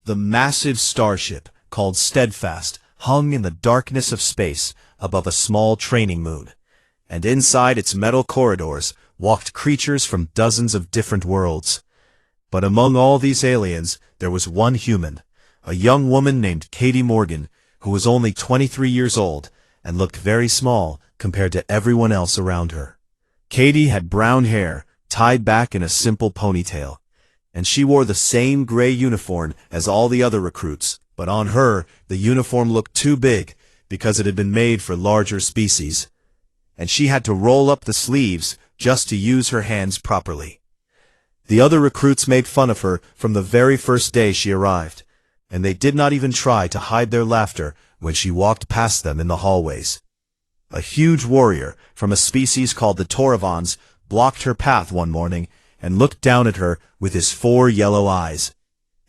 The massive starship, called Steadfast, hung in the darkness of space above a small training moon, and inside its metal corridors walked creatures from dozens of different worlds. But among all these aliens, there was one human, a young woman named Katie Morgan, who was only 23 years old and looked very small compared to everyone else around her. Katie had brown hair, tied back in a simple ponytail, and she wore the same gray uniform as all the other recruits, but on her, the uniform looked too big because it had been made for larger species, and she had to roll up the sleeves just to use her hands properly. The other recruits made fun of her from the very first day she arrived, and they did not even try to hide their laughter when she walked past them in the hallways. A huge warrior from a species called the Toravons blocked her path one morning and looked down at her with his 4 yellow eyes.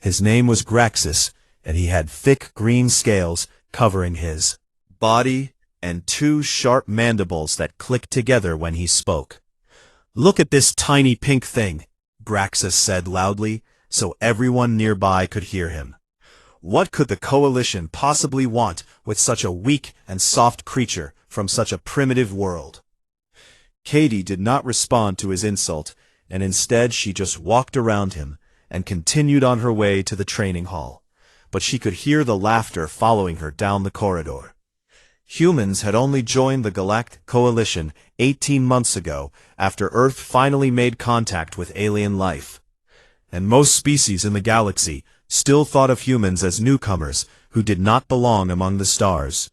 His name was Graxus, and he had thick green scales covering his body and 2 sharp mandibles that clicked together when he spoke. "Look at this tiny pink thing," Graxus said loudly, so everyone nearby could hear him. What could the Coalition possibly want with such a weak and soft creature from such a primitive world? Katie did not respond to his insult, and instead she just walked around him and continued on her way to the training hall. But she could hear the laughter following her down the corridor. Humans had only joined the Galactic Coalition 18 months ago after Earth finally made contact with alien life. And most species in the galaxy still thought of humans as newcomers who did not belong among the stars.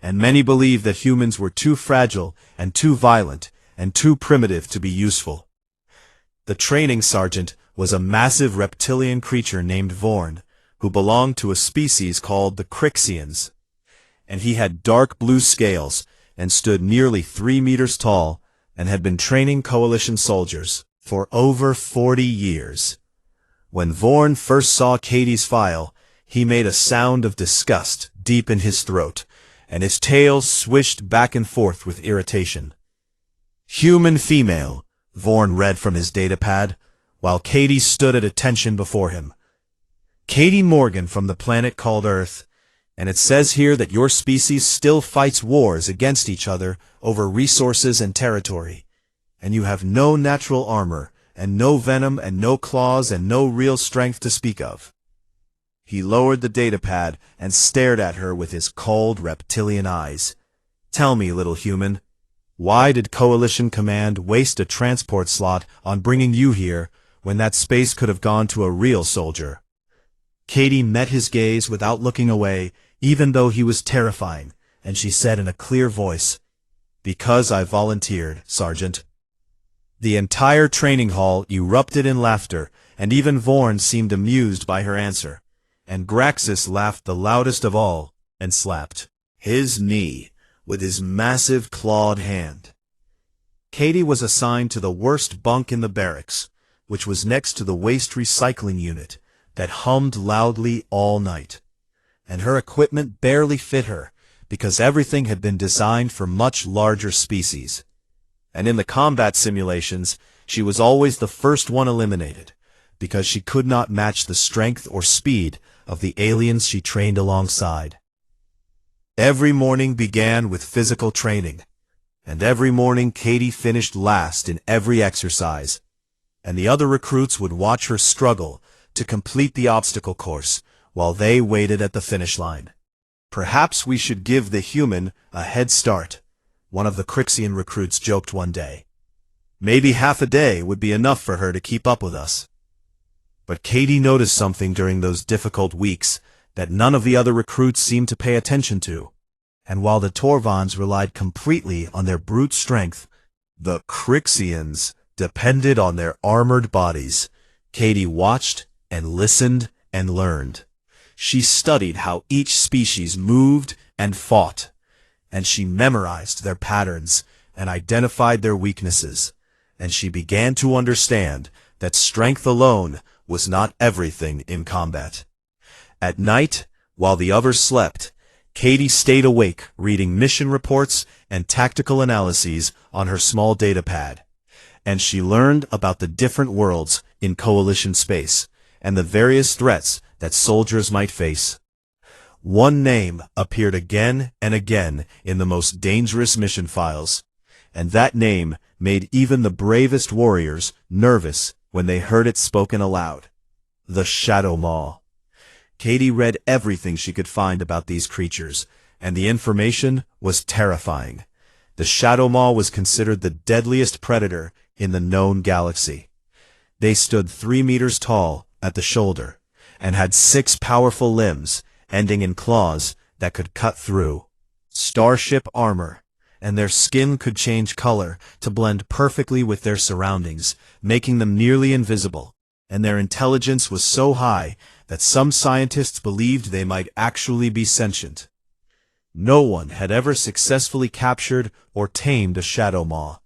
And many believed that humans were too fragile and too violent and too primitive to be useful. The training sergeant was a massive reptilian creature named Vorn, who belonged to a species called the Crixians. And he had dark blue scales and stood nearly 3 meters tall and had been training Coalition soldiers for over 40 years. When Vorn first saw Katie's file, he made a sound of disgust deep in his throat, and his tail swished back and forth with irritation. "Human female," Vorn read from his datapad, while Katie stood at attention before him. "Katie Morgan from the planet called Earth, and it says here that your species still fights wars against each other over resources and territory, and you have no natural armor, and no venom and no claws and no real strength to speak of." He lowered the datapad and stared at her with his cold reptilian eyes. "Tell me, little human, why did Coalition Command waste a transport slot on bringing you here when that space could have gone to a real soldier?" Katie met his gaze without looking away, even though he was terrifying, and she said in a clear voice, "Because I volunteered, Sergeant." The entire training hall erupted in laughter, and even Vorn seemed amused by her answer, and Graxus laughed the loudest of all and slapped his knee with his massive clawed hand. Katie was assigned to the worst bunk in the barracks, which was next to the waste recycling unit that hummed loudly all night, and her equipment barely fit her because everything had been designed for much larger species. And in the combat simulations, she was always the first one eliminated, because she could not match the strength or speed of the aliens she trained alongside. Every morning began with physical training, and every morning Katie finished last in every exercise, and the other recruits would watch her struggle to complete the obstacle course while they waited at the finish line. "Perhaps we should give the human a head start," one of the Crixian recruits joked one day. "Maybe half a day would be enough for her to keep up with us." But Katie noticed something during those difficult weeks that none of the other recruits seemed to pay attention to. And while the Torvons relied completely on their brute strength, the Crixians depended on their armored bodies. Katie watched and listened and learned. She studied how each species moved and fought, and she memorized their patterns and identified their weaknesses, and she began to understand that strength alone was not everything in combat. At night, while the others slept, Katie stayed awake reading mission reports and tactical analyses on her small datapad, and she learned about the different worlds in Coalition space and the various threats that soldiers might face. One name appeared again and again in the most dangerous mission files, and that name made even the bravest warriors nervous when they heard it spoken aloud. The Shadow Maw. Katie read everything she could find about these creatures, and the information was terrifying. The Shadow Maw was considered the deadliest predator in the known galaxy. They stood 3 meters tall at the shoulder, and had 6 powerful limbs, ending in claws that could cut through starship armor, and their skin could change color to blend perfectly with their surroundings, making them nearly invisible, and their intelligence was so high that some scientists believed they might actually be sentient. No one had ever successfully captured or tamed a Shadow Maw,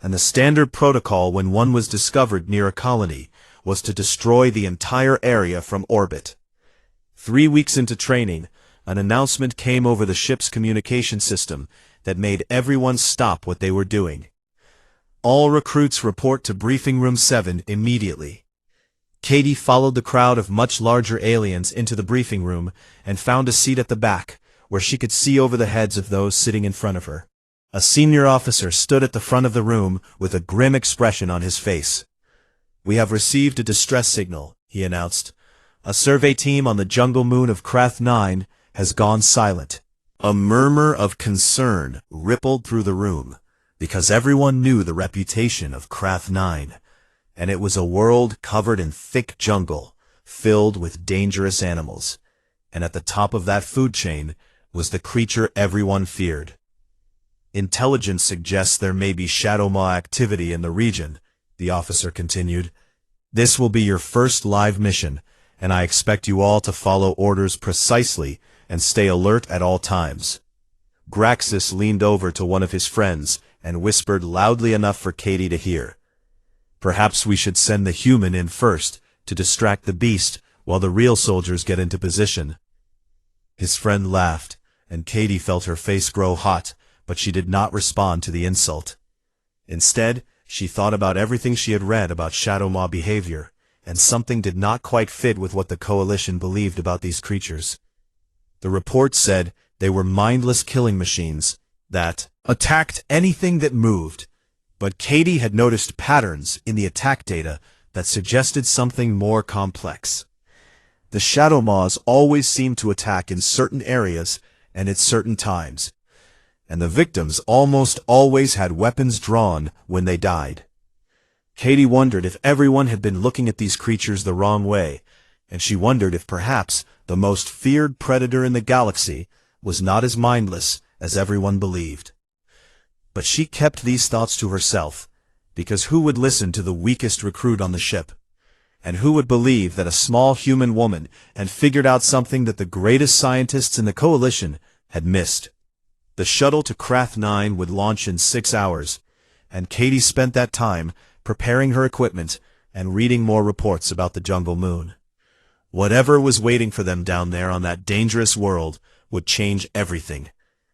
and the standard protocol when one was discovered near a colony was to destroy the entire area from orbit. 3 weeks into training, an announcement came over the ship's communication system that made everyone stop what they were doing. All recruits report to Briefing Room 7 immediately. Katie followed the crowd of much larger aliens into the briefing room and found a seat at the back, where she could see over the heads of those sitting in front of her. A senior officer stood at the front of the room with a grim expression on his face. "We have received a distress signal," he announced. "A survey team on the jungle moon of Krath 9 has gone silent." A murmur of concern rippled through the room, because everyone knew the reputation of Krath 9, and it was a world covered in thick jungle, filled with dangerous animals, and at the top of that food chain was the creature everyone feared. "Intelligence suggests there may be Shadow Maw activity in the region," the officer continued. "This will be your first live mission, and I expect you all to follow orders precisely and stay alert at all times." Graxus leaned over to one of his friends and whispered loudly enough for Katie to hear. "Perhaps we should send the human in first to distract the beast while the real soldiers get into position." His friend laughed, and Katie felt her face grow hot, but she did not respond to the insult. Instead, she thought about everything she had read about Shadow Maw behavior, and something did not quite fit with what the Coalition believed about these creatures. The report said they were mindless killing machines that attacked anything that moved, but Katie had noticed patterns in the attack data that suggested something more complex. The Shadow Maws always seemed to attack in certain areas and at certain times, and the victims almost always had weapons drawn when they died. Katie wondered if everyone had been looking at these creatures the wrong way, and she wondered if perhaps the most feared predator in the galaxy was not as mindless as everyone believed. But she kept these thoughts to herself, because who would listen to the weakest recruit on the ship? And who would believe that a small human woman had figured out something that the greatest scientists in the Coalition had missed? The shuttle to Krath 9 would launch in 6 hours, and Katie spent that time preparing her equipment and reading more reports about the jungle moon. Whatever was waiting for them down there on that dangerous world would change everything,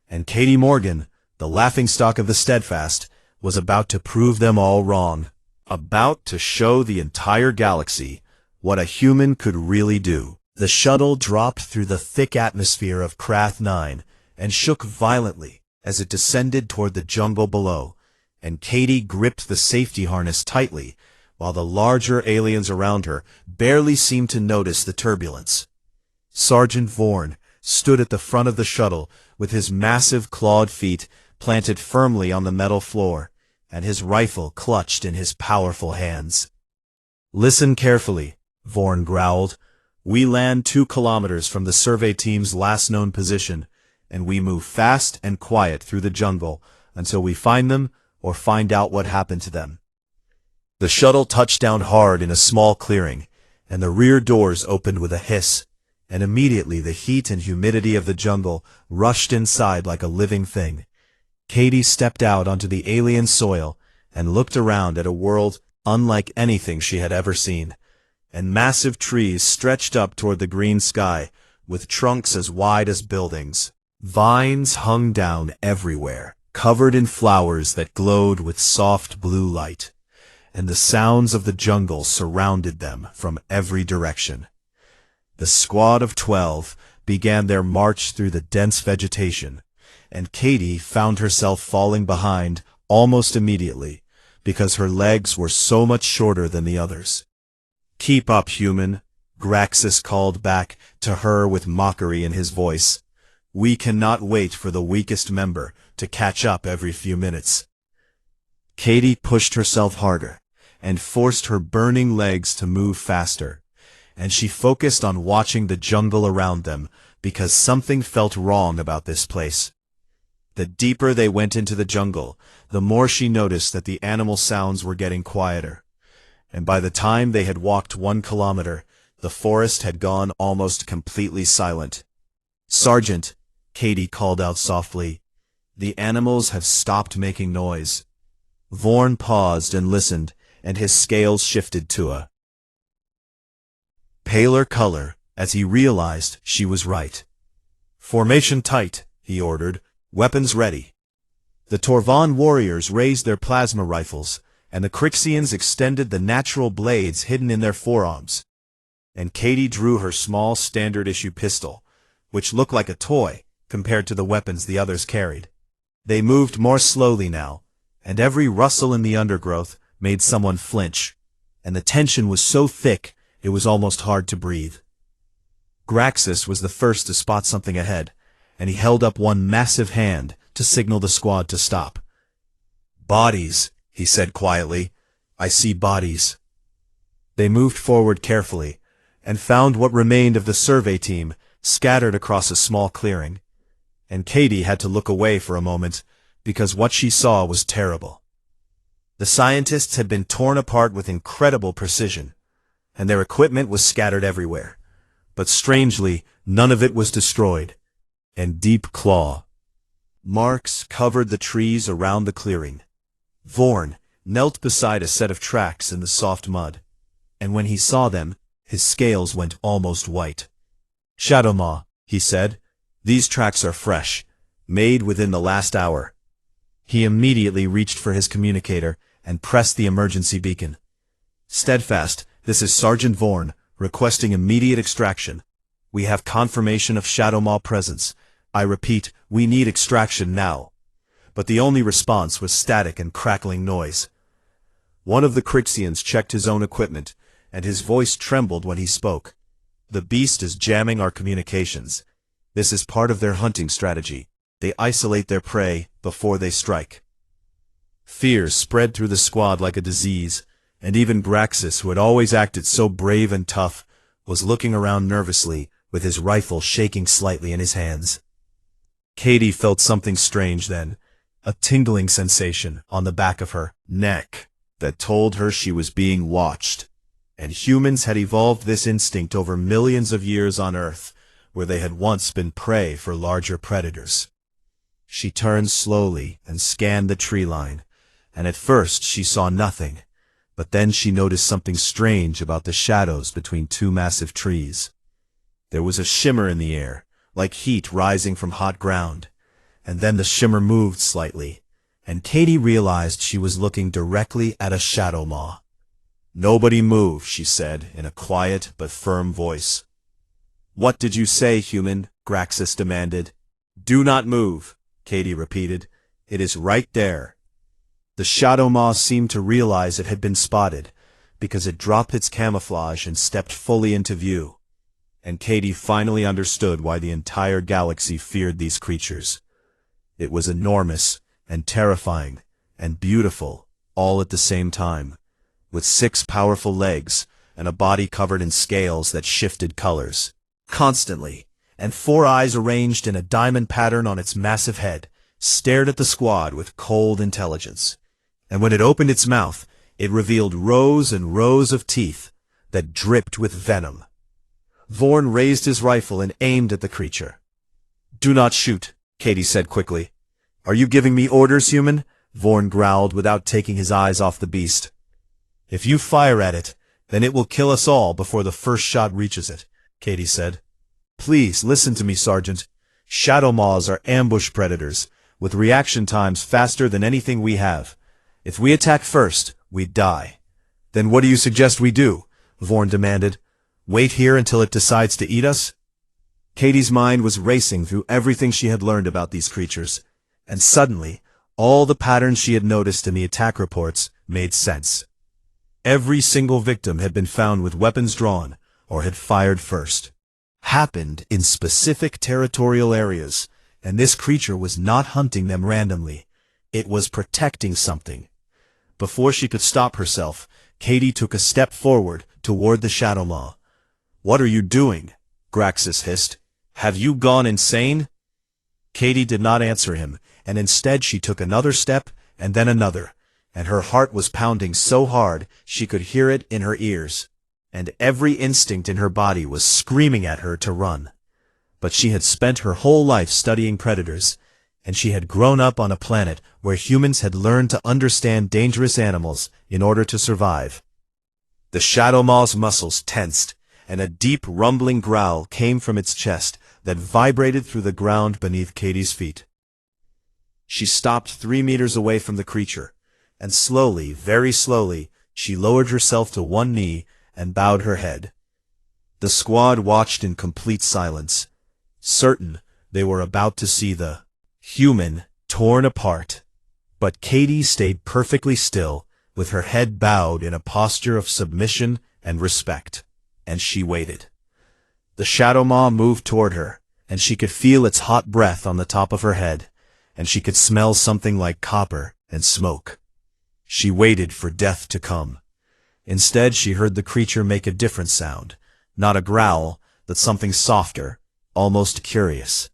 and Katie Morgan, the laughingstock of the Steadfast, was about to prove them all wrong, about to show the entire galaxy what a human could really do. The shuttle dropped through the thick atmosphere of Krath 9 and shook violently as it descended toward the jungle below, and Katie gripped the safety harness tightly, while the larger aliens around her barely seemed to notice the turbulence. Sergeant Vorn stood at the front of the shuttle with his massive clawed feet planted firmly on the metal floor, and his rifle clutched in his powerful hands. "Listen carefully," Vorn growled. "We land 2 kilometers from the survey team's last known position, and we move fast and quiet through the jungle until we find them or find out what happened to them." The shuttle touched down hard in a small clearing, and the rear doors opened with a hiss, and immediately the heat and humidity of the jungle rushed inside like a living thing. Katie stepped out onto the alien soil and looked around at a world unlike anything she had ever seen, and massive trees stretched up toward the green sky with trunks as wide as buildings. Vines hung down everywhere, covered in flowers that glowed with soft blue light, and the sounds of the jungle surrounded them from every direction. The squad of 12 began their march through the dense vegetation, and Katie found herself falling behind almost immediately because her legs were so much shorter than the others. "Keep up, human," Graxus called back to her with mockery in his voice. "We cannot wait for the weakest member to catch up every few minutes." Katie pushed herself harder and forced her burning legs to move faster, and she focused on watching the jungle around them because something felt wrong about this place. The deeper they went into the jungle, the more she noticed that the animal sounds were getting quieter, and by the time they had walked 1 kilometer, the forest had gone almost completely silent. "Sergeant," Katie called out softly, "the animals have stopped making noise." Vorn paused and listened, and his scales shifted to a paler color as he realized she was right. "Formation tight," he ordered. "Weapons ready." The Torvan warriors raised their plasma rifles, and the Crixians extended the natural blades hidden in their forearms. And Katie drew her small standard-issue pistol, which looked like a toy compared to the weapons the others carried. They moved more slowly now, and every rustle in the undergrowth made someone flinch, and the tension was so thick it was almost hard to breathe. Graxus was the first to spot something ahead, and he held up one massive hand to signal the squad to stop. "Bodies," he said quietly. "I see bodies." They moved forward carefully, and found what remained of the survey team scattered across a small clearing, and Katie had to look away for a moment, because what she saw was terrible. The scientists had been torn apart with incredible precision, and their equipment was scattered everywhere, but strangely, none of it was destroyed, and deep claw marks covered the trees around the clearing. Vorn knelt beside a set of tracks in the soft mud, and when he saw them, his scales went almost white. "Shadowmaw," he said, "these tracks are fresh, made within the last hour." He immediately reached for his communicator and pressed the emergency beacon. "Steadfast, this is Sergeant Vorn, requesting immediate extraction. We have confirmation of Shadowmaw presence. I repeat, we need extraction now." But the only response was static and crackling noise. One of the Crixians checked his own equipment, and his voice trembled when he spoke. "The beast is jamming our communications. This is part of their hunting strategy. They isolate their prey before they strike." Fear spread through the squad like a disease, and even Graxus, who had always acted so brave and tough, was looking around nervously, with his rifle shaking slightly in his hands. Katie felt something strange then, a tingling sensation on the back of her neck that told her she was being watched, and humans had evolved this instinct over millions of years on Earth, where they had once been prey for larger predators. She turned slowly and scanned the tree line, and at first she saw nothing, but then she noticed something strange about the shadows between 2 massive trees. There was a shimmer in the air, like heat rising from hot ground, and then the shimmer moved slightly, and Katie realized she was looking directly at a Shadowmaw. "Nobody move," she said in a quiet but firm voice. "What did you say, human?" Graxus demanded. "Do not move," Katie repeated. "It is right there." The Shadowmaw seemed to realize it had been spotted, because it dropped its camouflage and stepped fully into view. And Katie finally understood why the entire galaxy feared these creatures. It was enormous, and terrifying, and beautiful, all at the same time, with 6 powerful legs, and a body covered in scales that shifted colors constantly, and 4 eyes arranged in a diamond pattern on its massive head, stared at the squad with cold intelligence. And when it opened its mouth, it revealed rows and rows of teeth that dripped with venom. Vorn raised his rifle and aimed at the creature. "Do not shoot," Katie said quickly. "Are you giving me orders, human?" Vorn growled without taking his eyes off the beast. "If you fire at it, then it will kill us all before the first shot reaches it," Katie said. "Please listen to me, Sergeant. Shadowmaws are ambush predators, with reaction times faster than anything we have. If we attack first, we die." "Then what do you suggest we do?" Vorn demanded. Wait here until it decides to eat us? Katie's mind was racing through everything she had learned about these creatures, and suddenly, all the patterns she had noticed in the attack reports made sense. Every single victim had been found with weapons drawn, or had fired first. Happened in specific territorial areas, and this creature was not hunting them randomly. It was protecting something. Before she could stop herself, Katie took a step forward toward the Shadow Maw. "What are you doing?" Graxus hissed. "Have you gone insane?" Katie did not answer him, and instead she took another step, and then another, and her heart was pounding so hard she could hear it in her ears, and every instinct in her body was screaming at her to run. But she had spent her whole life studying predators, and she had grown up on a planet where humans had learned to understand dangerous animals in order to survive. The Shadow Maw's muscles tensed, and a deep rumbling growl came from its chest that vibrated through the ground beneath Katie's feet. She stopped 3 meters away from the creature, and slowly, very slowly, she lowered herself to one knee and bowed her head. The squad watched in complete silence, certain they were about to see the human torn apart. But Katie stayed perfectly still, with her head bowed in a posture of submission and respect, and she waited. The Shadow Maw moved toward her, and she could feel its hot breath on the top of her head, and she could smell something like copper and smoke. She waited for death to come. Instead, she heard the creature make a different sound, not a growl, but something softer, almost curious.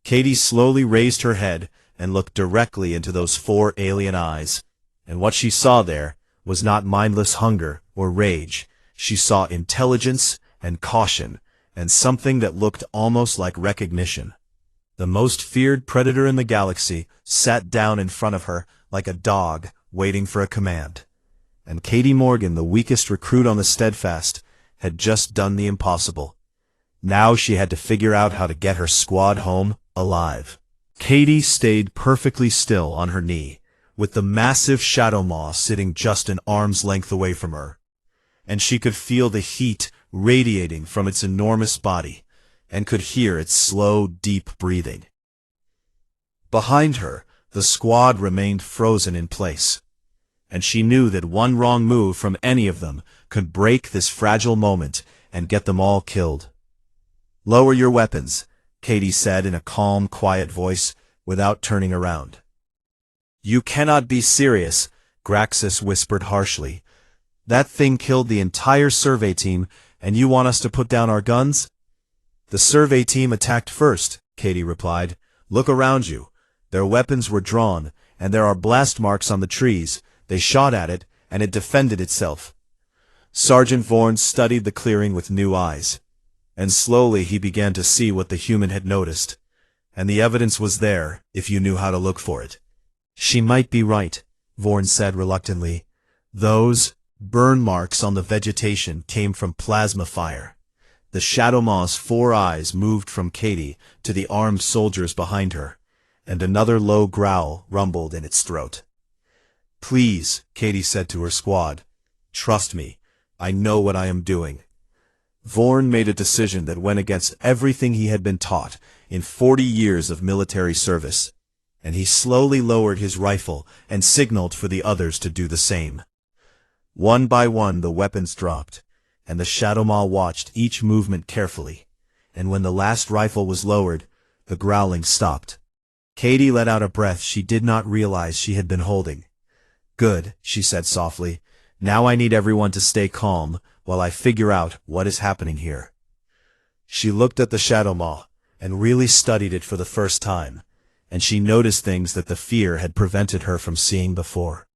Katie slowly raised her head and looked directly into those 4 alien eyes, and what she saw there was not mindless hunger or rage. She saw intelligence and caution, and something that looked almost like recognition. The most feared predator in the galaxy sat down in front of her like a dog waiting for a command. And Katie Morgan, the weakest recruit on the Steadfast, had just done the impossible. Now she had to figure out how to get her squad home alive. Katie stayed perfectly still on her knee, with the massive Shadow Maw sitting just an arm's length away from her. And she could feel the heat radiating from its enormous body, and could hear its slow, deep breathing. Behind her, the squad remained frozen in place, and she knew that one wrong move from any of them could break this fragile moment and get them all killed. "Lower your weapons," Katie said in a calm, quiet voice, without turning around. "You cannot be serious," Graxus whispered harshly. "That thing killed the entire survey team, and you want us to put down our guns?" "The survey team attacked first," Katie replied. "Look around you. Their weapons were drawn, and there are blast marks on the trees. They shot at it, and it defended itself." Sergeant Vorn studied the clearing with new eyes, and slowly he began to see what the human had noticed, and the evidence was there if you knew how to look for it. "She might be right," Vorn said reluctantly. "Those burn marks on the vegetation came from plasma fire." The Shadow Maw's 4 eyes moved from Katie to the armed soldiers behind her, and another low growl rumbled in its throat. "Please," Katie said to her squad, "trust me. I know what I am doing." Vorn made a decision that went against everything he had been taught in 40 years of military service, and he slowly lowered his rifle and signaled for the others to do the same. One by one the weapons dropped, and the Shadow Maw watched each movement carefully, and when the last rifle was lowered, the growling stopped. Katie let out a breath she did not realize she had been holding. "Good," she said softly. "Now I need everyone to stay calm while I figure out what is happening here." She looked at the Shadow Maw and really studied it for the first time, and she noticed things that the fear had prevented her from seeing before.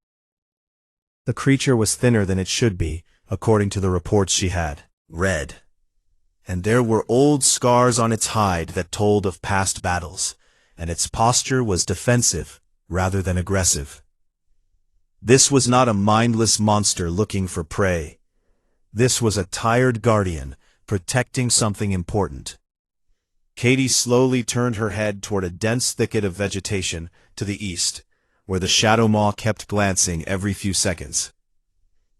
The creature was thinner than it should be, according to the reports she had read, and there were old scars on its hide that told of past battles, and its posture was defensive rather than aggressive. This was not a mindless monster looking for prey. This was a tired guardian protecting something important. Katie slowly turned her head toward a dense thicket of vegetation to the east, where the Shadow Maw kept glancing every few seconds.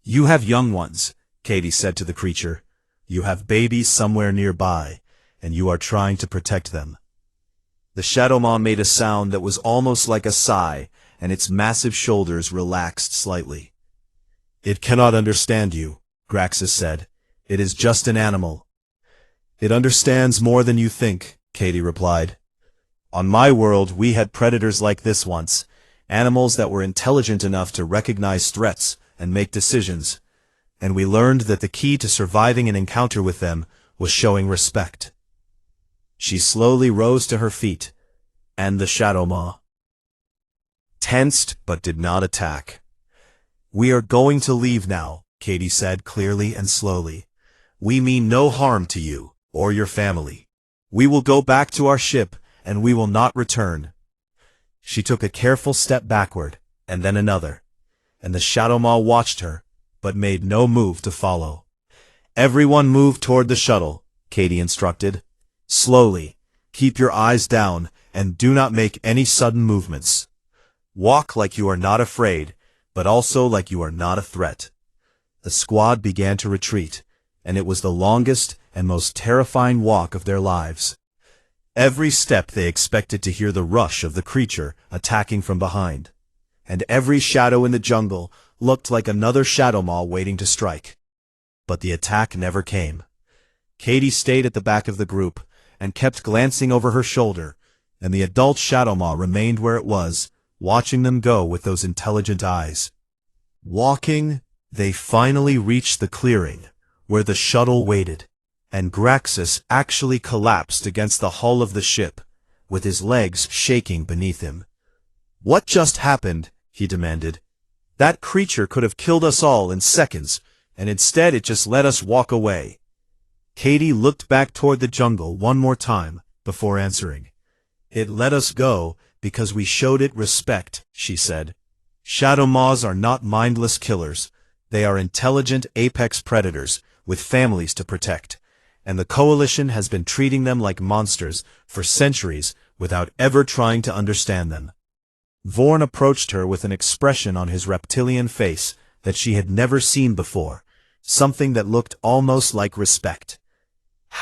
"You have young ones," Katie said to the creature. You have babies somewhere nearby, and you are trying to protect them." The Shadow Maw made a sound that was almost like a sigh, and its massive shoulders relaxed slightly. "It cannot understand you," Graxus said. "It is just an animal." "It understands more than you think," Katie replied. "On my world, we had predators like this once, animals that were intelligent enough to recognize threats and make decisions, and we learned that the key to surviving an encounter with them was showing respect." She slowly rose to her feet, and the Shadow Maw tensed but did not attack. "We are going to leave now," Katie said clearly and slowly. "We mean no harm to you or your family. We will go back to our ship, and we will not return." She took a careful step backward, and then another, and the Shadow Maw watched her, but made no move to follow. "Everyone move toward the shuttle," Katie instructed. "Slowly, keep your eyes down, and do not make any sudden movements. Walk like you are not afraid, but also like you are not a threat." The squad began to retreat, and it was the longest and most terrifying walk of their lives. Every step they expected to hear the rush of the creature attacking from behind, and every shadow in the jungle looked like another Shadow Maw waiting to strike. But the attack never came. Katie stayed at the back of the group and kept glancing over her shoulder, and the adult Shadow Maw remained where it was, watching them go with those intelligent eyes. Walking, they finally reached the clearing, where the shuttle waited, and Graxus actually collapsed against the hull of the ship, with his legs shaking beneath him. "What just happened?" he demanded. "That creature could have killed us all in seconds, and instead it just let us walk away." Katie looked back toward the jungle one more time before answering. "It let us go because we showed it respect," she said. "Shadow Maws are not mindless killers. They are intelligent apex predators with families to protect, and the Coalition has been treating them like monsters for centuries without ever trying to understand them." Vorn approached her with an expression on his reptilian face that she had never seen before, something that looked almost like respect.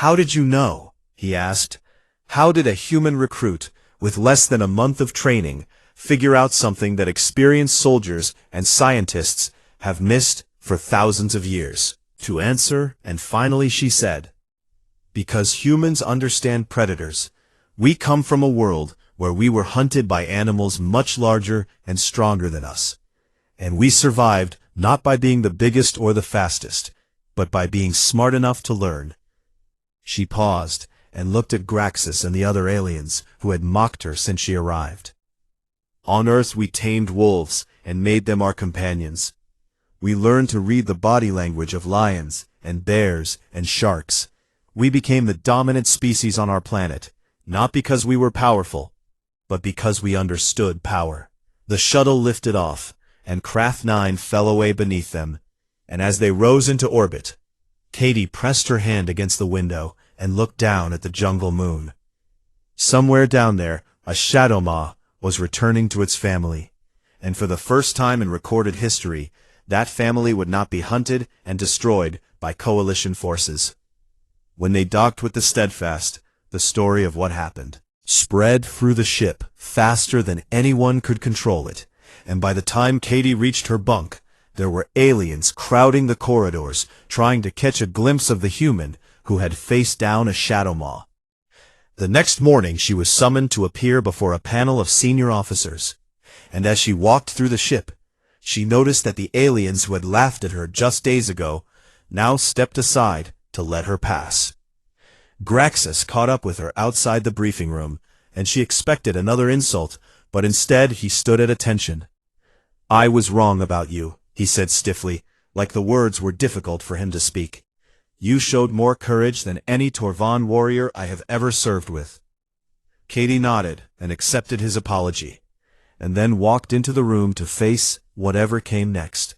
"How did you know?" he asked. "How did a human recruit, with less than a month of training, figure out something that experienced soldiers and scientists have missed for thousands of years?" To answer, and finally she said, "Because humans understand predators. We come from a world where we were hunted by animals much larger and stronger than us. And we survived not by being the biggest or the fastest, but by being smart enough to learn." She paused and looked at Graxus and the other aliens who had mocked her since she arrived. "On Earth we tamed wolves and made them our companions. We learned to read the body language of lions and bears and sharks. We became the dominant species on our planet, not because we were powerful, but because we understood power." The shuttle lifted off, and Craft 9 fell away beneath them, and as they rose into orbit, Katie pressed her hand against the window and looked down at the jungle moon. Somewhere down there, a Shadow Maw was returning to its family, and for the first time in recorded history, that family would not be hunted and destroyed by Coalition forces. When they docked with the Steadfast, the story of what happened spread through the ship faster than anyone could control it, and by the time Katie reached her bunk, there were aliens crowding the corridors, trying to catch a glimpse of the human who had faced down a Shadow Maw. The next morning she was summoned to appear before a panel of senior officers, and as she walked through the ship, she noticed that the aliens who had laughed at her just days ago now stepped aside to let her pass. Graxus caught up with her outside the briefing room, and she expected another insult, but instead he stood at attention. "I was wrong about you," he said stiffly, like the words were difficult for him to speak. "You showed more courage than any Torvan warrior I have ever served with." Katie nodded and accepted his apology, and then walked into the room to face whatever came next.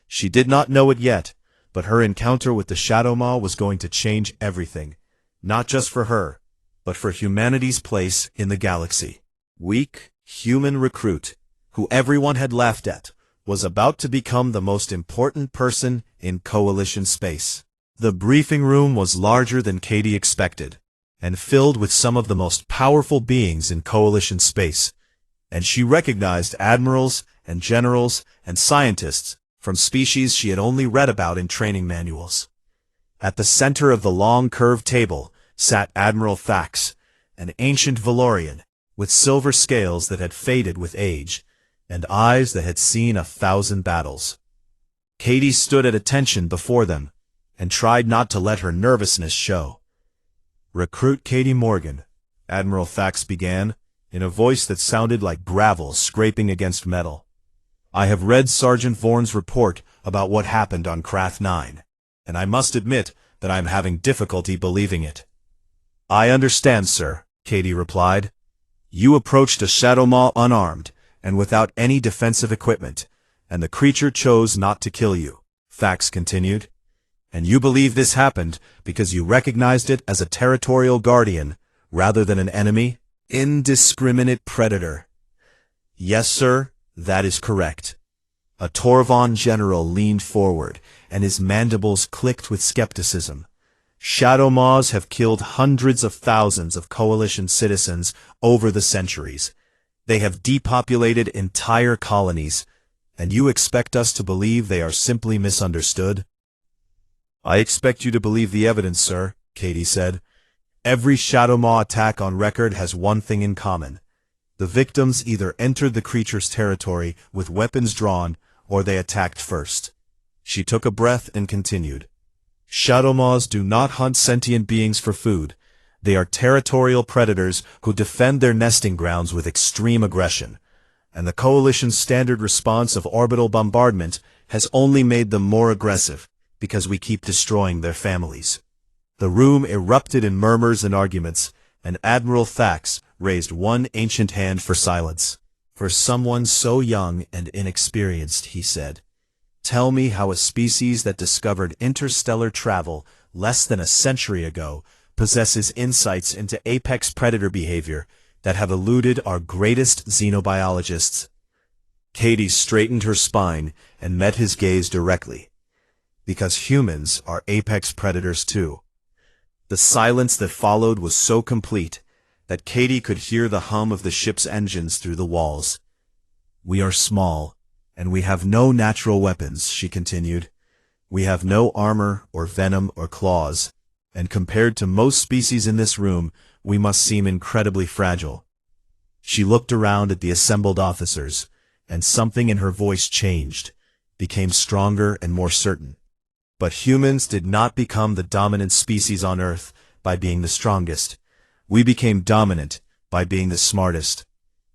She did not know it yet, but her encounter with the Shadow Maw was going to change everything, not just for her, but for humanity's place in the galaxy. Weak, human recruit, who everyone had laughed at, was about to become the most important person in Coalition space. The briefing room was larger than Katie expected, and filled with some of the most powerful beings in Coalition space, and she recognized admirals and generals and scientists from species she had only read about in training manuals. At the center of the long curved table sat Admiral Thax, an ancient Valorian, with silver scales that had faded with age, and eyes that had seen 1,000 battles. Katie stood at attention before them, and tried not to let her nervousness show. "Recruit Katie Morgan," Admiral Thax began, in a voice that sounded like gravel scraping against metal. "I have read Sergeant Vaughn's report about what happened on Krath 9, and I must admit that I am having difficulty believing it." "I understand, sir," Katie replied. "You approached a shadow maw unarmed and without any defensive equipment, and the creature chose not to kill you," Thax continued. "And you believe this happened because you recognized it as a territorial guardian rather than an enemy, indiscriminate predator." "Yes, sir, that is correct." A Torvan general leaned forward, and his mandibles clicked with skepticism. "Shadow maws have killed hundreds of thousands of Coalition citizens over the centuries. They have depopulated entire colonies, and you expect us to believe they are simply misunderstood?" "I expect you to believe the evidence, sir," Katie said. "Every Shadow Maw attack on record has one thing in common. The victims either entered the creature's territory with weapons drawn, or they attacked first." She took a breath and continued. "Shadow Maws do not hunt sentient beings for food. They are territorial predators who defend their nesting grounds with extreme aggression, and the Coalition's standard response of orbital bombardment has only made them more aggressive, because we keep destroying their families." The room erupted in murmurs and arguments, and Admiral Thax raised one ancient hand for silence. "For someone so young and inexperienced," he said, "tell me how a species that discovered interstellar travel less than a century ago possesses insights into apex predator behavior that have eluded our greatest xenobiologists." Katie straightened her spine and met his gaze directly. "Because humans are apex predators too." The silence that followed was so complete that Katie could hear the hum of the ship's engines through the walls. "We are small, and we have no natural weapons," she continued. "We have no armor or venom or claws, and compared to most species in this room, we must seem incredibly fragile." She looked around at the assembled officers, and something in her voice changed, became stronger and more certain. "But humans did not become the dominant species on Earth by being the strongest. We became dominant by being the smartest.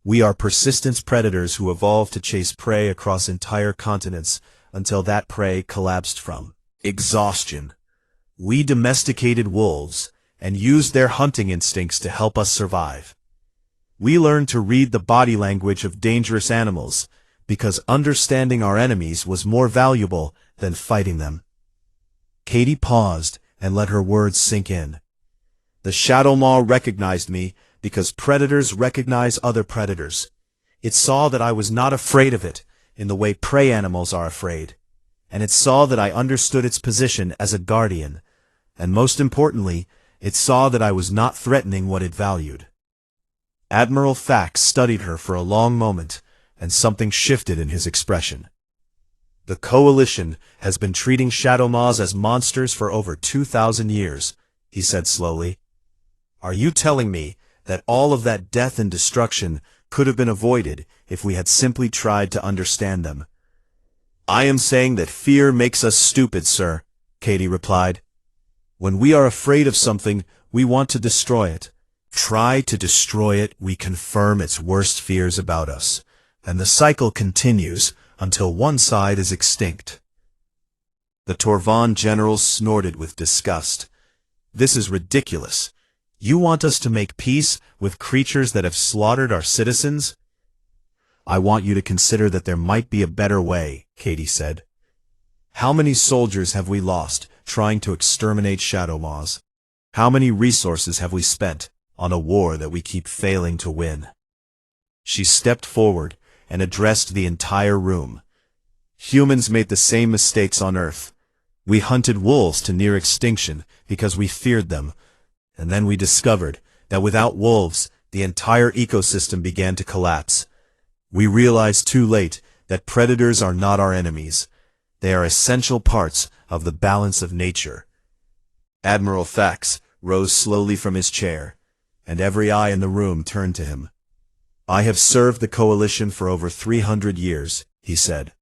We are persistence predators who evolved to chase prey across entire continents until that prey collapsed from exhaustion. We domesticated wolves and used their hunting instincts to help us survive. We learned to read the body language of dangerous animals because understanding our enemies was more valuable than fighting them." Katie paused and let her words sink in. "The Shadow Maw recognized me because predators recognize other predators. It saw that I was not afraid of it in the way prey animals are afraid, and it saw that I understood its position as a guardian, and most importantly, it saw that I was not threatening what it valued." Admiral Thax studied her for a long moment, and something shifted in his expression. "The Coalition has been treating Shadow Maws as monsters for over 2,000 years, he said slowly. "Are you telling me that all of that death and destruction could have been avoided if we had simply tried to understand them?" "I am saying that fear makes us stupid, sir," Katie replied. "When we are afraid of something, we want to destroy it. Try to destroy it, we confirm its worst fears about us, and the cycle continues until one side is extinct." The Torvan generals snorted with disgust. "This is ridiculous. You want us to make peace with creatures that have slaughtered our citizens?" "I want you to consider that there might be a better way," Katie said. "How many soldiers have we lost trying to exterminate Shadow Maws? How many resources have we spent on a war that we keep failing to win?" She stepped forward and addressed the entire room. "Humans made the same mistakes on Earth. We hunted wolves to near extinction because we feared them, and then we discovered that without wolves, the entire ecosystem began to collapse. We realized too late that predators are not our enemies. They are essential parts of the balance of nature. Admiral Thax rose slowly from his chair, and every eye in the room turned to him. I have served the Coalition for over 300 years, he said.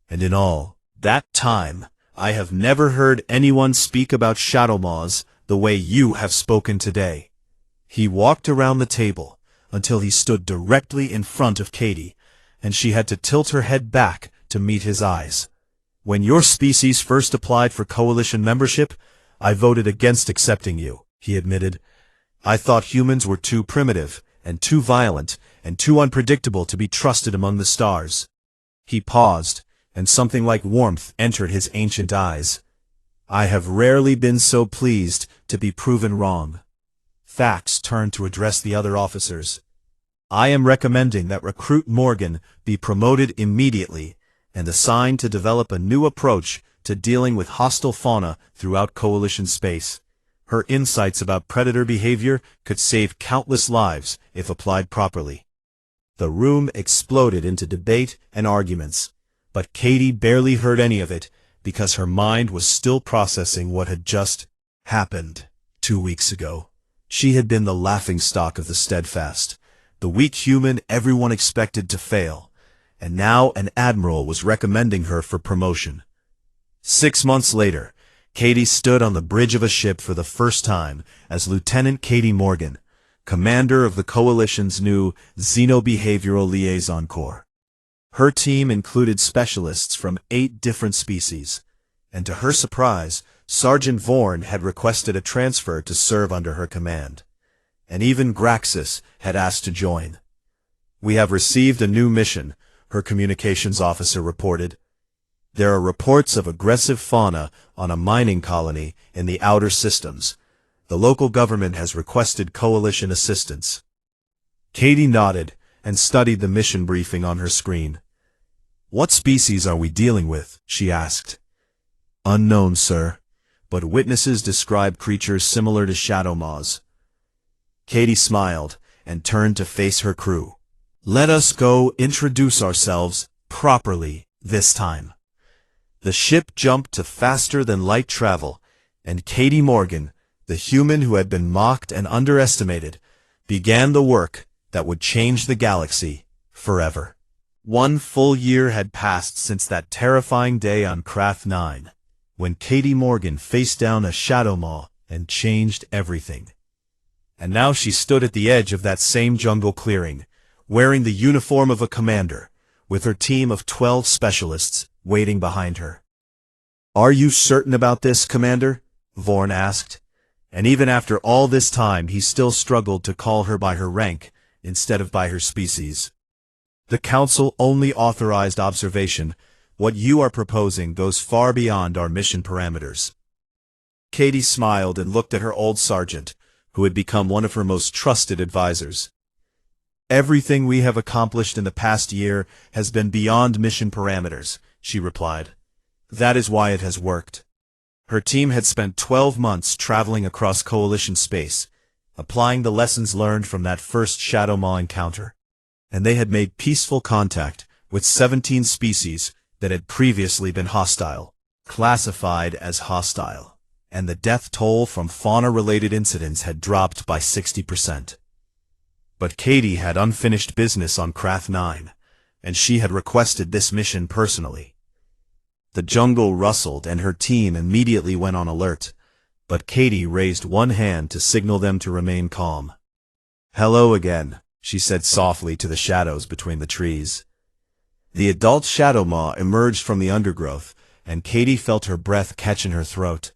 And in all that time, I have never heard anyone speak about Shadowmaws the way you have spoken today. He walked around the table until he stood directly in front of Katie, and she had to tilt her head back to meet his eyes. When your species first applied for Coalition membership, I voted against accepting you, he admitted. I thought humans were too primitive, and too violent, and too unpredictable to be trusted among the stars. He paused, and something like warmth entered his ancient eyes. I have rarely been so pleased to be proven wrong. Thax turned to address the other officers. I am recommending that Recruit Morgan be promoted immediately and assigned to develop a new approach to dealing with hostile fauna throughout Coalition space. Her insights about predator behavior could save countless lives if applied properly. The room exploded into debate and arguments, but Katie barely heard any of it because her mind was still processing what had just happened 2 weeks ago. She had been the laughingstock of the Steadfast, the weak human everyone expected to fail, and now an admiral was recommending her for promotion. 6 months later, Katie stood on the bridge of a ship for the first time as Lieutenant Katie Morgan, commander of the Coalition's new Xenobehavioral Liaison Corps. Her team included specialists from 8 different species, and to her surprise, Sergeant Vorn had requested a transfer to serve under her command, and even Graxus had asked to join. We have received a new mission, her communications officer reported. There are reports of aggressive fauna on a mining colony in the outer systems. The local government has requested Coalition assistance. Katie nodded and studied the mission briefing on her screen. What species are we dealing with? She asked. Unknown, sir, but witnesses describe creatures similar to Shadowmaws. Katie smiled and turned to face her crew. Let us go introduce ourselves properly this time. The ship jumped to faster-than-light travel, and Katie Morgan, the human who had been mocked and underestimated, began the work that would change the galaxy forever. 1 full year had passed since that terrifying day on Craft 9, when Katie Morgan faced down a Shadowmaw and changed everything. And now she stood at the edge of that same jungle clearing, wearing the uniform of a commander, with her team of 12 specialists waiting behind her. Are you certain about this, Commander? Vorn asked. And even after all this time, he still struggled to call her by her rank instead of by her species. The Council only authorized observation. What you are proposing goes far beyond our mission parameters. Katie smiled and looked at her old sergeant, who had become one of her most trusted advisors. Everything we have accomplished in the past year has been beyond mission parameters, she replied. That is why it has worked. Her team had spent 12 months traveling across Coalition space, applying the lessons learned from that first Shadowmaw encounter, and they had made peaceful contact with 17 species that had previously been hostile, classified as hostile, and the death toll from fauna-related incidents had dropped by 60%. But Katie had unfinished business on Craft 9, and she had requested this mission personally. The jungle rustled and her team immediately went on alert, but Katie raised one hand to signal them to remain calm. Hello again, she said softly to the shadows between the trees. The adult Shadowmaw emerged from the undergrowth, and Katie felt her breath catch in her throat,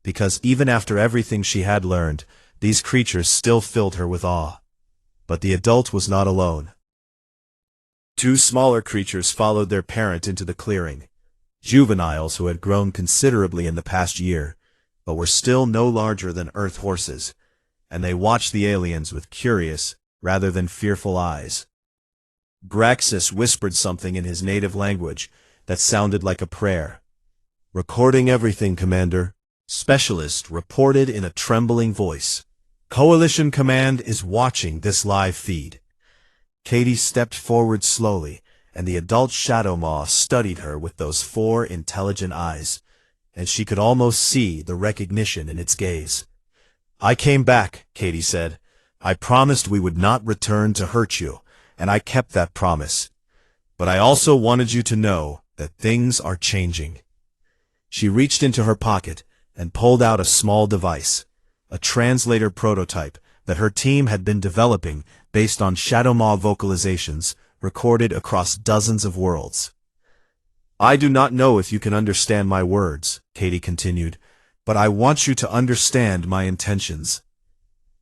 because even after everything she had learned, these creatures still filled her with awe. But the adult was not alone. 2 smaller creatures followed their parent into the clearing, juveniles who had grown considerably in the past year, but were still no larger than Earth horses, and they watched the aliens with curious rather than fearful eyes. Graxus whispered something in his native language that sounded like a prayer. Recording everything, Commander. Specialist reported in a trembling voice. Coalition Command is watching this live feed. Katie stepped forward slowly, and the adult Shadow Maw studied her with those 4 intelligent eyes, and she could almost see the recognition in its gaze. I came back, Katie said. I promised we would not return to hurt you, and I kept that promise. But I also wanted you to know that things are changing. She reached into her pocket and pulled out a small device, a translator prototype that her team had been developing based on Shadow Maw vocalizations recorded across dozens of worlds. I do not know if you can understand my words, Katie continued, but I want you to understand my intentions.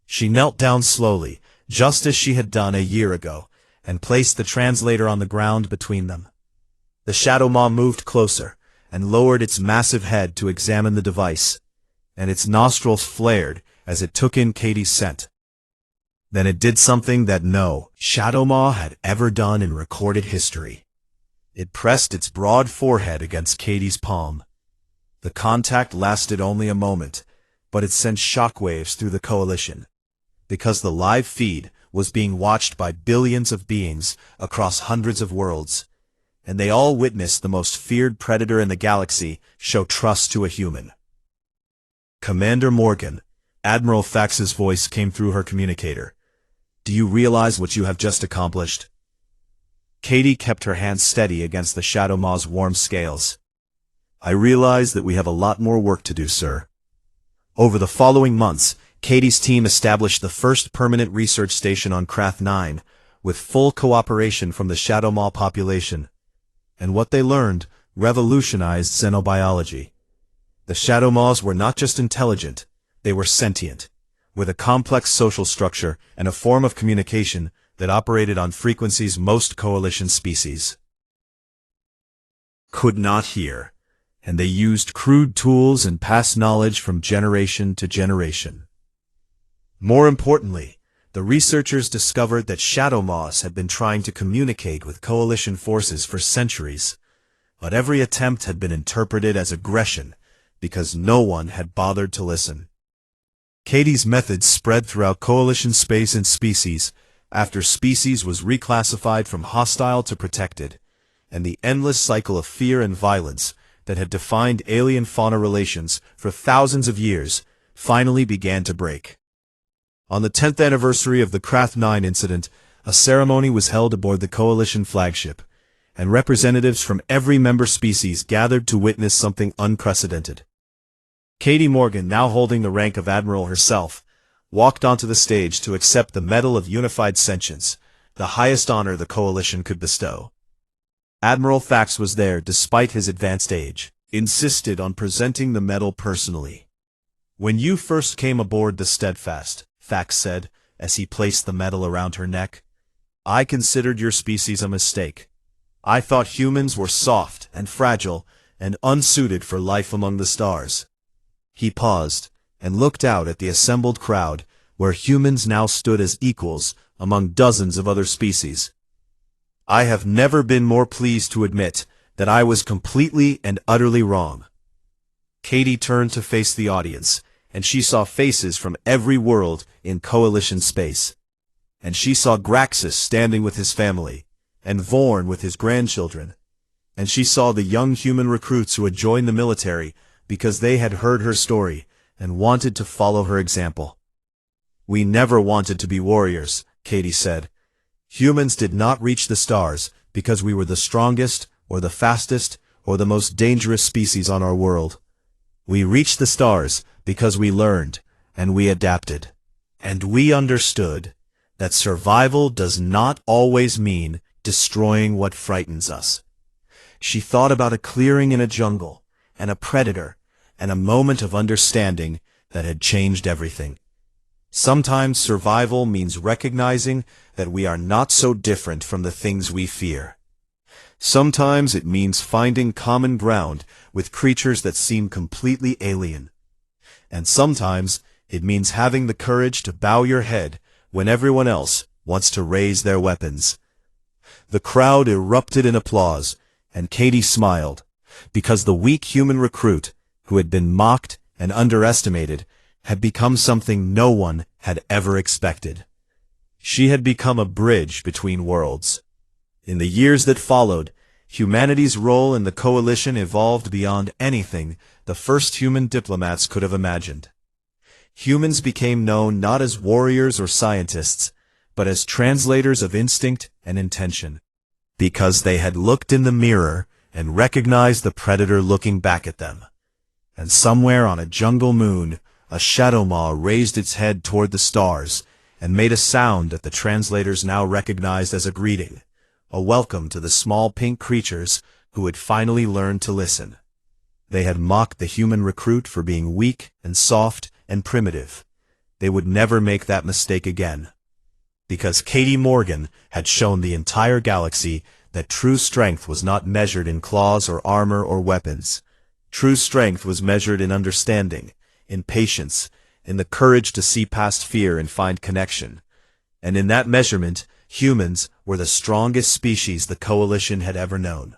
She knelt down slowly, just as she had done a year ago, and placed the translator on the ground between them. The Shadow Maw moved closer and lowered its massive head to examine the device, and its nostrils flared as it took in Katie's scent. Then it did something that no Shadow Maw had ever done in recorded history. It pressed its broad forehead against Katie's palm. The contact lasted only a moment, but it sent shockwaves through the coalition, because the live feed was being watched by billions of beings across hundreds of worlds, and they all witnessed the most feared predator in the galaxy show trust to a human. Commander Morgan, Admiral Fax's voice came through her communicator. Do you realize what you have just accomplished? Katie kept her hand steady against the Shadow Maw's warm scales. I realize that we have a lot more work to do, sir. Over the following months, Katie's team established the first permanent research station on Krath 9, with full cooperation from the Shadow Maw population. And what they learned revolutionized xenobiology. The Shadow Maws were not just intelligent, they were sentient, with a complex social structure and a form of communication that operated on frequencies most coalition species could not hear, and they used crude tools and passed knowledge from generation to generation. More importantly, the researchers discovered that Shadow Maws had been trying to communicate with coalition forces for centuries, but every attempt had been interpreted as aggression because no one had bothered to listen. Katie's methods spread throughout coalition space and species after species was reclassified from hostile to protected, and the endless cycle of fear and violence that had defined alien-fauna relations for thousands of years finally began to break. On the 10th anniversary of the Krath 9 incident, a ceremony was held aboard the Coalition flagship, and representatives from every member species gathered to witness something unprecedented. Katie Morgan, now holding the rank of Admiral herself, walked onto the stage to accept the Medal of Unified Sentience, the highest honor the Coalition could bestow. Admiral Fax was there despite his advanced age, insisted on presenting the medal personally. When you first came aboard the Steadfast, Fax said, as he placed the medal around her neck, I considered your species a mistake. I thought humans were soft and fragile and unsuited for life among the stars. He paused and looked out at the assembled crowd, where humans now stood as equals among dozens of other species. I have never been more pleased to admit that I was completely and utterly wrong. Katie turned to face the audience, and she saw faces from every world in Coalition space. And she saw Graxus standing with his family, and Vorn with his grandchildren. And she saw the young human recruits who had joined the military because they had heard her story and wanted to follow her example. We never wanted to be warriors, Katie said. Humans did not reach the stars because we were the strongest, or the fastest, or the most dangerous species on our world. We reached the stars because we learned, and we adapted. And we understood that survival does not always mean destroying what frightens us. She thought about a clearing in a jungle, and a predator, and a moment of understanding that had changed everything. Sometimes survival means recognizing that we are not so different from the things we fear. Sometimes it means finding common ground with creatures that seem completely alien. And sometimes it means having the courage to bow your head when everyone else wants to raise their weapons. The crowd erupted in applause, and Katie smiled, because the weak human recruit, who had been mocked and underestimated, had become something no one had ever expected. She had become a bridge between worlds. In the years that followed, humanity's role in the coalition evolved beyond anything the first human diplomats could have imagined. Humans became known not as warriors or scientists, but as translators of instinct and intention, because they had looked in the mirror and recognized the predator looking back at them. And somewhere on a jungle moon, a shadow maw raised its head toward the stars and made a sound that the translators now recognized as a greeting, a welcome to the small pink creatures who had finally learned to listen. They had mocked the human recruit for being weak and soft and primitive. They would never make that mistake again, because Katie Morgan had shown the entire galaxy that true strength was not measured in claws or armor or weapons. True strength was measured in understanding, in patience, in the courage to see past fear and find connection. And in that measurement, humans were the strongest species the Coalition had ever known.